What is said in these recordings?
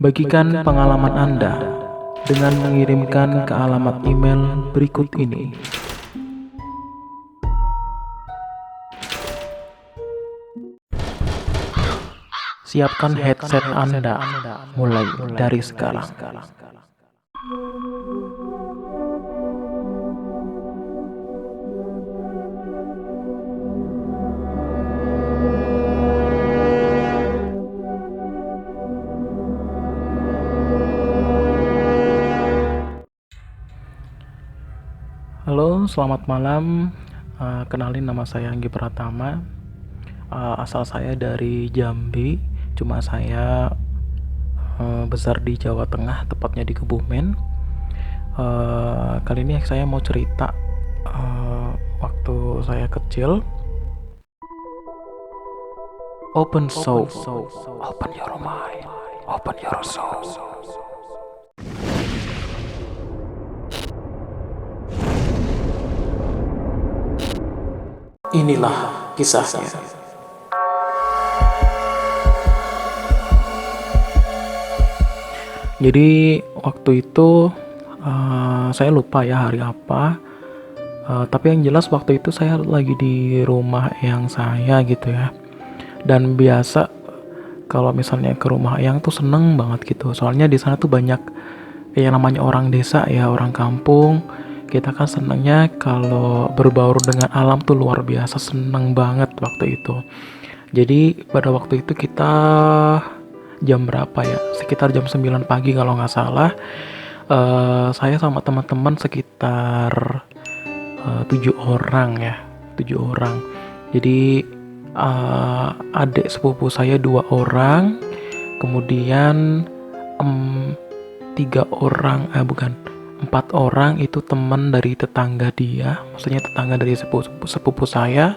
Bagikan pengalaman Anda dengan mengirimkan ke alamat email berikut ini. Siapkan headset Anda mulai dari sekarang. Halo, selamat malam. Kenalin, nama saya Anggi Pratama. Asal saya dari Jambi, cuma saya besar di Jawa Tengah, tepatnya di Kebumen. Kali ini saya mau cerita waktu saya kecil. Open soul, open your mind, open your soul. Inilah kisahnya. Jadi waktu itu saya lupa ya hari apa. Tapi yang jelas waktu itu saya lagi di rumah eyang saya gitu ya. Dan biasa kalau misalnya ke rumah eyang tuh seneng banget gitu. Soalnya di sana tuh banyak yang namanya orang desa ya, orang kampung. Kita kan senengnya kalau berbaur dengan alam tuh luar biasa, seneng banget waktu itu. Jadi pada waktu itu kita jam berapa ya? Sekitar jam 9 pagi kalau nggak salah. Saya sama teman-teman sekitar 7 orang ya, 7 orang. Jadi adik sepupu saya 2 orang, kemudian 3 orang, bukan, 4 orang itu teman dari tetangga dia, maksudnya tetangga dari sepupu saya.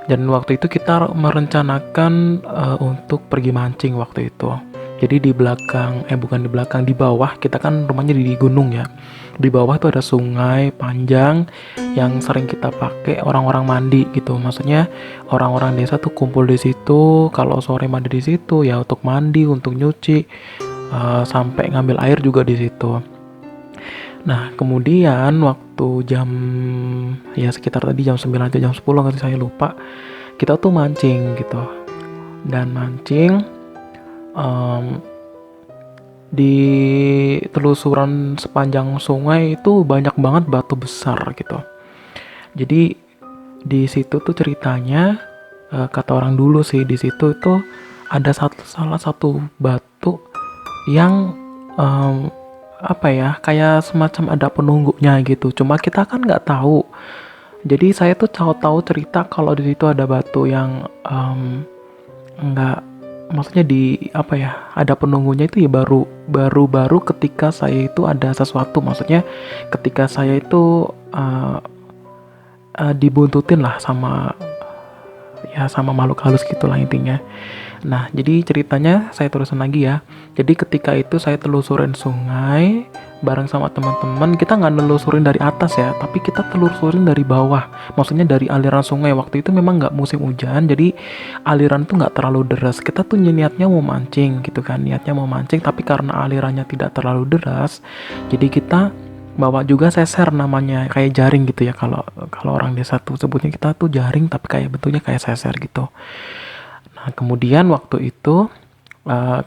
Dan waktu itu kita merencanakan untuk pergi mancing waktu itu. Jadi di belakang, bukan di belakang, di bawah, kita kan rumahnya di gunung ya. Di bawah tuh ada sungai panjang yang sering kita pakai orang-orang mandi gitu. Maksudnya orang-orang desa tuh kumpul di situ, kalau sore mandi di situ ya untuk mandi, untuk nyuci, sampai ngambil air juga di situ. Nah, kemudian waktu jam ya sekitar tadi jam 9 atau jam 10 nggak sih, saya lupa. Kita tuh mancing gitu. Dan mancing di telusuran sepanjang sungai itu banyak banget batu besar gitu. Jadi di situ tuh ceritanya, kata orang dulu sih, di situ tuh ada salah satu batu yang apa ya, kayak semacam ada penunggunya gitu. Cuma kita kan nggak tahu. Jadi saya tuh tahu cerita kalau di situ ada batu yang nggak, maksudnya di apa ya, ada penunggunya itu ya baru ketika saya itu ada sesuatu. Maksudnya ketika saya itu dibuntutin lah sama makhluk halus gitulah intinya. Nah, jadi ceritanya saya terusin lagi ya. Jadi ketika itu saya telusurin sungai bareng sama teman-teman. Kita nggak nelusurin dari atas ya, tapi kita telusurin dari bawah. Maksudnya dari aliran sungai. Waktu itu memang nggak musim hujan, jadi aliran tuh nggak terlalu deras. Kita tuh niatnya mau mancing gitu kan, tapi karena alirannya tidak terlalu deras, jadi kita bawa juga seser, namanya kayak jaring gitu ya. Kalau orang desa tuh sebutnya, kita tuh jaring tapi kayak bentuknya kayak seser gitu. Nah, kemudian waktu itu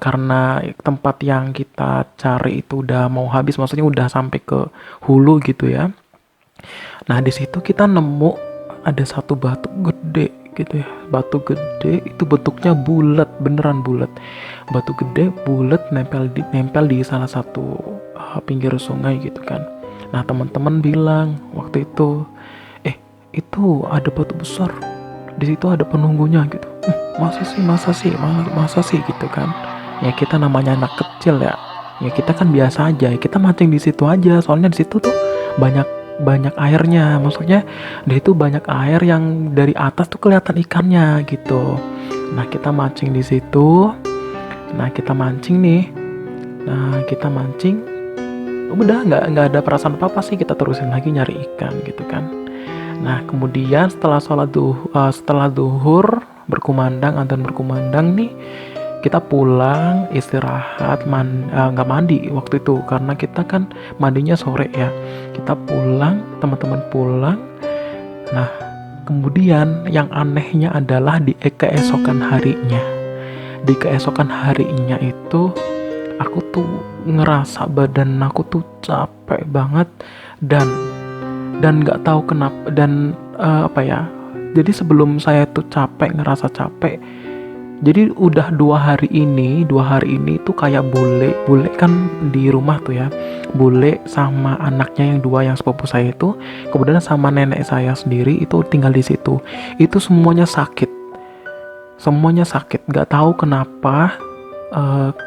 karena tempat yang kita cari itu udah mau habis, maksudnya udah sampai ke hulu gitu ya. Nah, di situ kita nemu ada satu batu gede gitu ya. Batu gede itu bentuknya bulat, beneran bulat. Batu gede bulat nempel di salah satu pinggir sungai gitu kan. Nah, teman-teman bilang waktu itu, itu ada batu besar. Di situ ada penunggunya gitu. Masa sih gitu kan. Ya kita namanya anak kecil ya. Ya kita kan biasa aja. Kita mancing di situ aja. Soalnya di situ tuh banyak airnya. Maksudnya di situ banyak air yang dari atas tuh kelihatan ikannya gitu. Nah, kita mancing di situ. Nah, kita mancing nih. Udah nggak ada perasaan apa sih, kita terusin lagi nyari ikan gitu kan. Nah, kemudian setelah duhur berkumandang, adzan berkumandang nih, kita pulang istirahat, nggak mandi waktu itu karena kita kan mandinya sore ya. Kita pulang, teman-teman pulang. Nah, kemudian yang anehnya adalah di keesokan harinya. Di keesokan harinya itu aku tuh ngerasa badan aku tuh capek banget dan nggak tahu kenapa dan jadi sebelum saya tuh ngerasa capek, jadi udah 2 hari ini tuh kayak bule kan di rumah tuh ya, bule sama anaknya yang 2 yang sepupu saya itu, kemudian sama nenek saya sendiri itu tinggal di situ. Itu semuanya sakit, nggak tahu kenapa,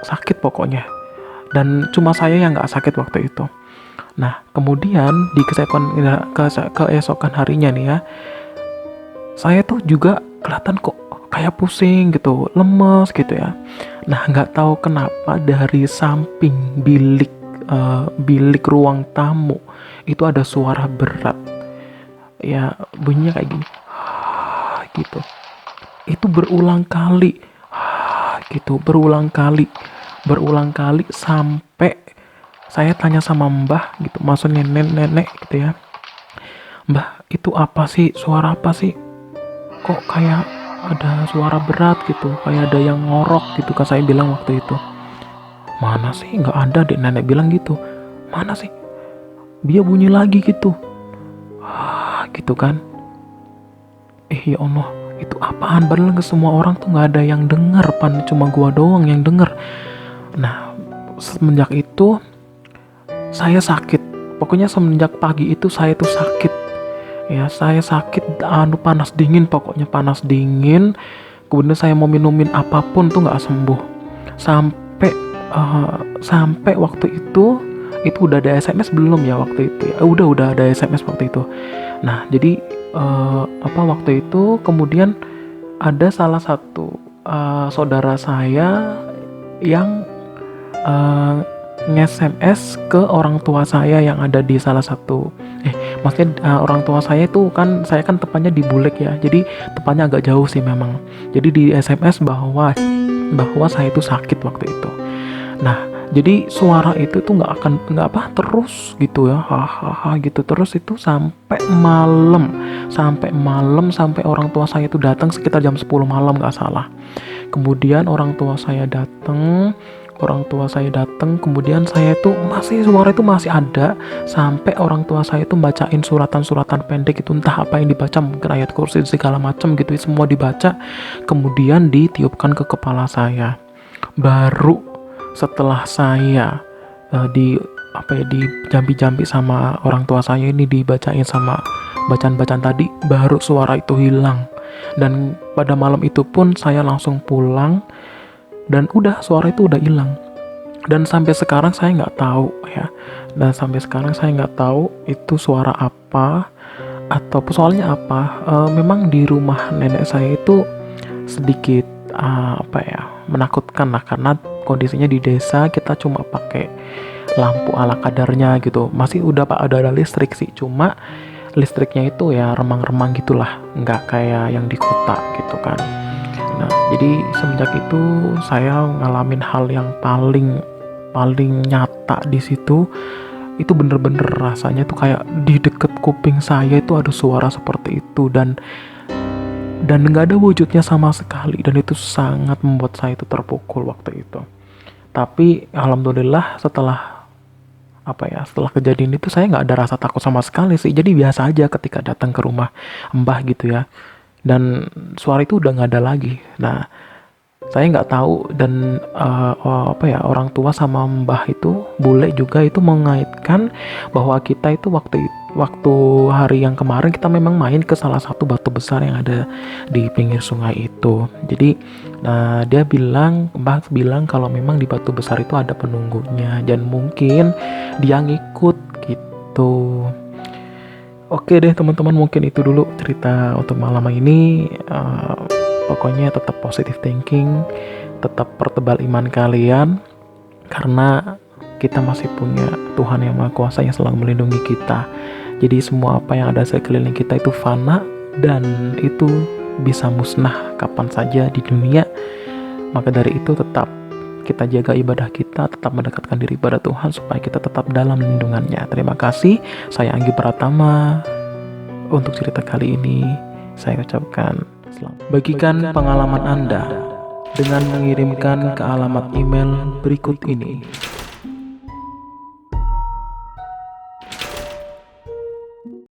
sakit pokoknya. Dan cuma saya yang nggak sakit waktu itu. Nah, kemudian di keesokan harinya nih ya, saya tuh juga kelihatan kok kayak pusing gitu, lemes gitu ya. Nah, nggak tahu kenapa dari samping bilik ruang tamu itu ada suara berat. Ya, bunyinya kayak gini. Gitu. Itu berulang kali. Berulang kali sampai saya tanya sama Mbah gitu, maksudnya nenek gitu ya. Mbah, itu apa sih? Suara apa sih? Kok kayak ada suara berat gitu, kayak ada yang ngorok gitu kan, saya bilang waktu itu. Mana sih, nggak ada deh, nenek bilang gitu. Mana sih, dia bunyi lagi gitu. Gitu kan. Ya Allah, itu apaan? Padahal semua orang tuh nggak ada yang denger, cuma gua doang yang denger. Nah, semenjak itu saya sakit. Pokoknya semenjak pagi itu saya tuh sakit. Ya, saya sakit, panas dingin, pokoknya panas dingin. Kemudian saya mau minumin apapun tuh nggak sembuh. Sampai waktu itu udah ada SMS belum ya waktu itu ya? Udah ada SMS waktu itu. Nah, jadi waktu itu kemudian ada salah satu saudara saya yang nge-SMS ke orang tua saya yang ada di salah satu maksudnya orang tua saya itu kan, saya kan tepatnya di Bulek ya, jadi tepatnya agak jauh sih memang. Jadi di SMS bahwa saya itu sakit waktu itu. Nah, jadi suara itu tuh nggak terus gitu ya, gitu terus itu sampai malam, sampai orang tua saya itu datang sekitar jam 10 malam nggak salah. Kemudian orang tua saya datang, kemudian saya itu suara itu masih ada, sampai orang tua saya itu bacain suratan pendek itu, entah apa yang dibaca, mungkin ayat kursi segala macam gitu, semua dibaca, kemudian ditiupkan ke kepala saya. Baru setelah saya dijampi-jampi sama orang tua saya ini, dibacain sama bacaan-bacaan tadi, baru suara itu hilang. Dan pada malam itu pun saya langsung pulang dan udah suara itu udah hilang. Dan sampai sekarang saya nggak tahu ya. Itu suara apa atau soalnya apa. Memang di rumah nenek saya itu sedikit menakutkan lah, karena kondisinya di desa, kita cuma pakai lampu ala kadarnya gitu. Masih ada listrik sih, cuma listriknya itu ya remang-remang gitulah, nggak kayak yang di kota gitu kan. Nah, jadi semenjak itu saya ngalamin hal yang paling nyata di situ. Itu bener-bener rasanya tuh kayak di deket kuping saya itu ada suara seperti itu, dan nggak ada wujudnya sama sekali, dan itu sangat membuat saya itu terpukul waktu itu. Tapi alhamdulillah setelah kejadian itu saya nggak ada rasa takut sama sekali sih. Jadi biasa aja ketika datang ke rumah Mbah gitu ya, dan suara itu udah nggak ada lagi. Nah, saya nggak tahu, dan orang tua sama Mbah itu bule juga itu mengaitkan bahwa kita itu waktu hari yang kemarin kita memang main ke salah satu batu besar yang ada di pinggir sungai itu. Jadi Mbah bilang kalau memang di batu besar itu ada penunggunya, dan mungkin dia ngikut gitu. Oke deh teman-teman, mungkin itu dulu cerita untuk malam ini. Pokoknya tetap positive thinking, tetap pertebal iman kalian, karena kita masih punya Tuhan yang Maha Kuasa yang selalu melindungi kita. Jadi semua apa yang ada sekeliling kita itu fana, dan itu bisa musnah kapan saja di dunia. Maka dari itu tetap kita jaga ibadah kita, tetap mendekatkan diri pada Tuhan supaya kita tetap dalam lindungannya. Terima kasih, saya Anggi Pratama. Untuk cerita kali ini saya ucapkan selamat. Bagikan pengalaman Anda dengan mengirimkan ke alamat email berikut ini.